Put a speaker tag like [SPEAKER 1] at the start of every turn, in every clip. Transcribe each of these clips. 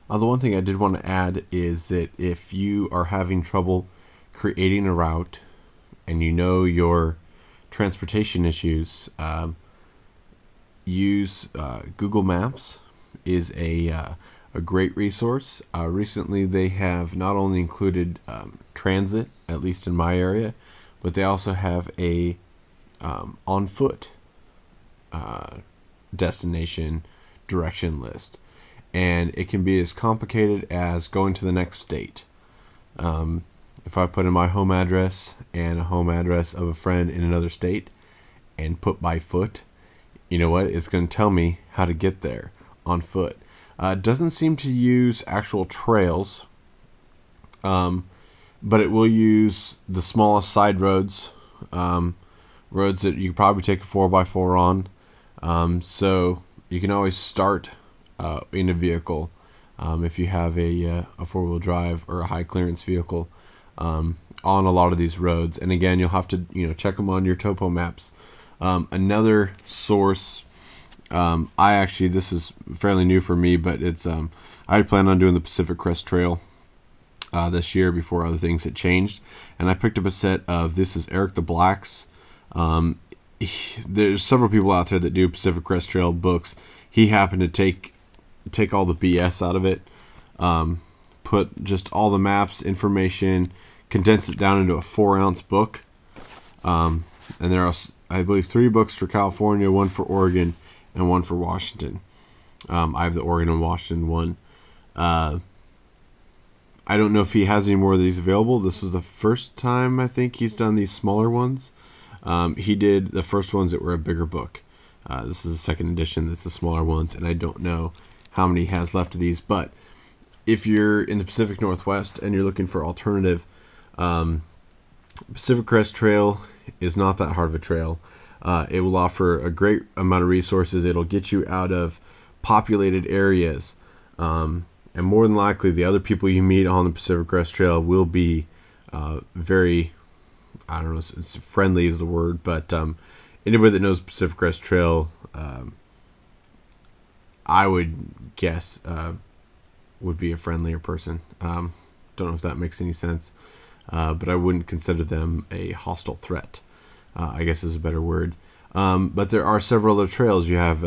[SPEAKER 1] The one thing I did want to add is that if you are having trouble creating a route and you know your transportation issues, use Google Maps is a great resource. Recently they have not only included transit, at least in my area, but they also have a on foot destination direction list, and it can be as complicated as going to the next state. If I put in my home address and a home address of a friend in another state and put by foot, you know what, it's going to tell me how to get there on foot. It doesn't seem to use actual trails, but it will use the smallest side roads, roads that you could probably take a 4x4 on. So you can always start in a vehicle if you have a four-wheel drive or a high clearance vehicle on a lot of these roads. And again, you'll have to check them on your topo maps. Another source, this is fairly new for me, but it's I had planned on doing the Pacific Crest Trail this year before other things had changed, and I picked up a set of, this is Eric the Black's. There's several people out there that do Pacific Crest Trail books. He happened to take all the BS out of it, put just all the maps, information, condense it down into a 4-ounce book. And there are, I believe, 3 books for California, 1 for Oregon, and 1 for Washington. I have the Oregon and Washington one. I don't know if he has any more of these available. This was the first time I think he's done these smaller ones. He did the first ones that were a bigger book. This is the second edition. That's the smaller ones, and I don't know how many he has left of these. But if you're in the Pacific Northwest and you're looking for alternative, Pacific Crest Trail is not that hard of a trail. It will offer a great amount of resources. It'll get you out of populated areas, and more than likely the other people you meet on the Pacific Crest Trail will be very, I don't know, it's friendly is the word, but anybody that knows Pacific Crest Trail, I would guess would be a friendlier person. Don't know if that makes any sense, but I wouldn't consider them a hostile threat, I guess is a better word. But there are several other trails. You have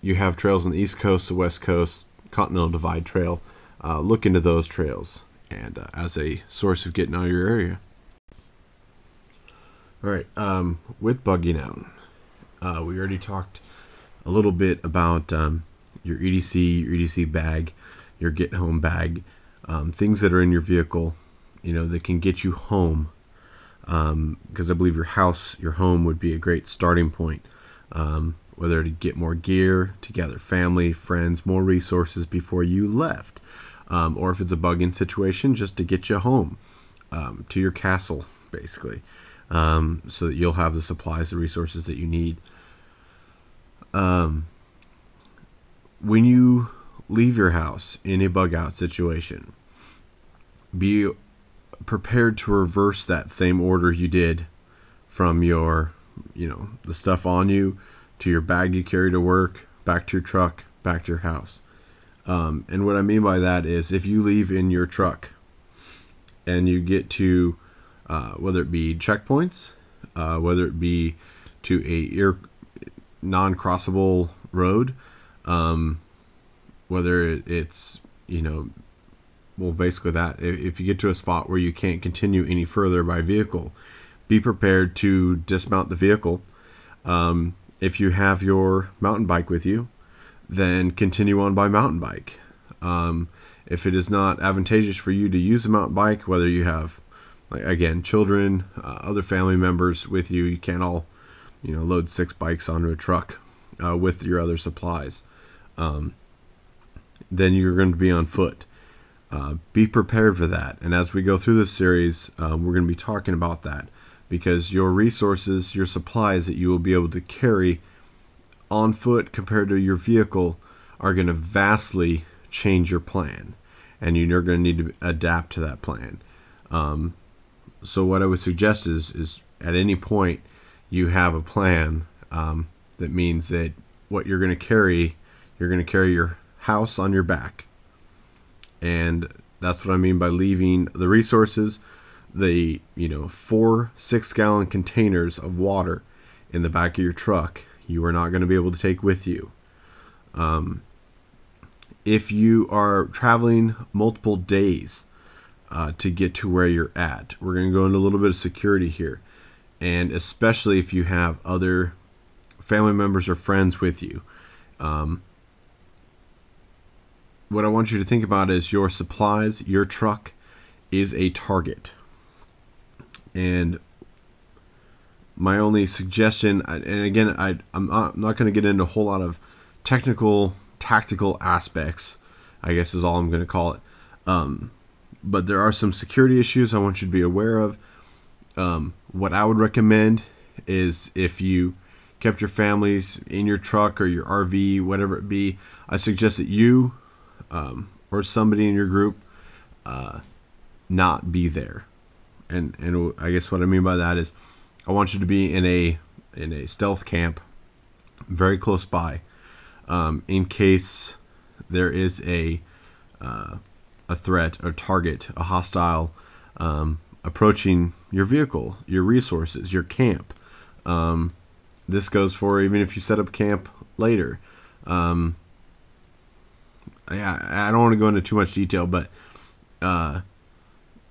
[SPEAKER 1] you have trails on the East Coast, the West Coast, Continental Divide Trail. Look into those trails and as a source of getting out of your area. Alright, with bugging out, we already talked a little bit about your EDC bag, your get home bag, things that are in your vehicle, that can get you home, because I believe your home would be a great starting point, whether to get more gear, to gather family, friends, more resources before you left, or if it's a bugging situation, just to get you home, to your castle, basically. So that you'll have the supplies, the resources that you need. When you leave your house in a bug out situation, be prepared to reverse that same order you did from your, the stuff on you, to your bag you carry to work, back to your truck, back to your house. And what I mean by that is, if you leave in your truck and you get to whether it be checkpoints, whether it be to a non-crossable road, whether it's, well, basically that, if you get to a spot where you can't continue any further by vehicle, be prepared to dismount the vehicle. If you have your mountain bike with you, then continue on by mountain bike. If it is not advantageous for you to use a mountain bike, whether you have, again, children, other family members with you, you can't all, load 6 bikes onto a truck with your other supplies. Then you're going to be on foot. Be prepared for that. And as we go through this series, we're going to be talking about that, because your resources, your supplies that you will be able to carry on foot compared to your vehicle are going to vastly change your plan, and you're going to need to adapt to that plan. So what I would suggest is at any point you have a plan, that means that what you're going to carry, You're going to carry your house on your back. And that's what I mean by leaving the resources, the 4 6-gallon containers of water in the back of your truck. You are not going to be able to take with you. If you are traveling multiple days to get to where you're at, we're going to go into a little bit of security here. And especially if you have other family members or friends with you. What I want you to think about is your supplies. Your truck is a target. And my only suggestion, and again, I'm not going to get into a whole lot of technical, tactical aspects, I guess is all I'm going to call it. But there are some security issues I want you to be aware of. What I would recommend is if you kept your families in your truck or your RV, whatever it be, I suggest that you or somebody in your group not be there. And I guess what I mean by that is I want you to be in a stealth camp very close by, in case there is a threat, a target, a hostile approaching your vehicle, your resources, your camp. This goes for even if you set up camp later. I don't want to go into too much detail, but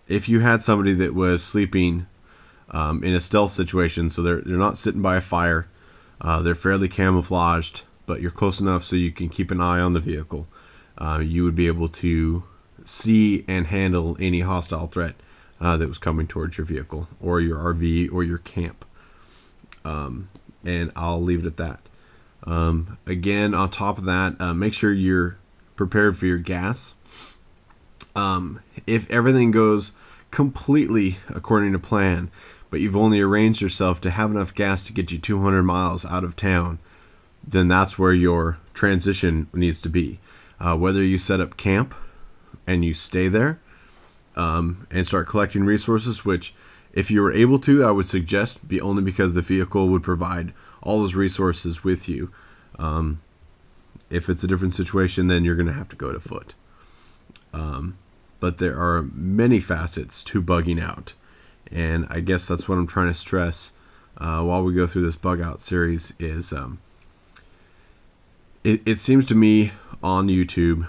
[SPEAKER 1] if you had somebody that was sleeping in a stealth situation, so they're not sitting by a fire, they're fairly camouflaged, but you're close enough so you can keep an eye on the vehicle, you would be able to see and handle any hostile threat that was coming towards your vehicle or your RV or your camp. And I'll leave it at that. Again, on top of that, make sure you're prepared for your gas. If everything goes completely according to plan, but you've only arranged yourself to have enough gas to get you 200 miles out of town, then that's where your transition needs to be. Whether you set up camp and you stay there and start collecting resources, which if you were able to, I would suggest be only because the vehicle would provide all those resources with you. If it's a different situation, then you're going to have to go to foot. But there are many facets to bugging out. And I guess that's what I'm trying to stress while we go through this bug out series is it seems to me on YouTube,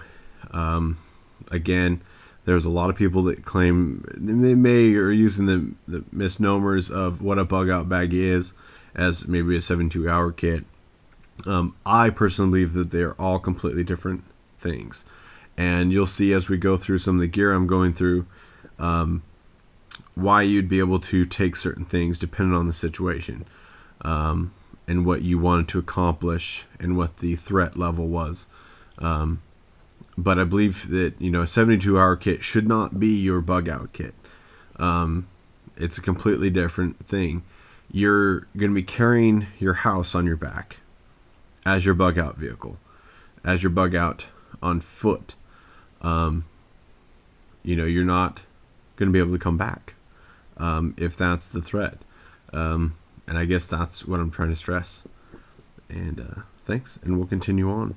[SPEAKER 1] again, there's a lot of people that claim they may are using the misnomers of what a bug out bag is as maybe a 72-hour kit. I personally believe that they are all completely different things. And you'll see as we go through some of the gear I'm going through, why you'd be able to take certain things depending on the situation, and what you wanted to accomplish and what the threat level was. But I believe that a 72-hour kit should not be your bug out kit. It's a completely different thing. You're going to be carrying your house on your back as your bug out vehicle, as your bug out on foot. You're not going to be able to come back if that's the threat. And I guess that's what I'm trying to stress. And thanks, and we'll continue on.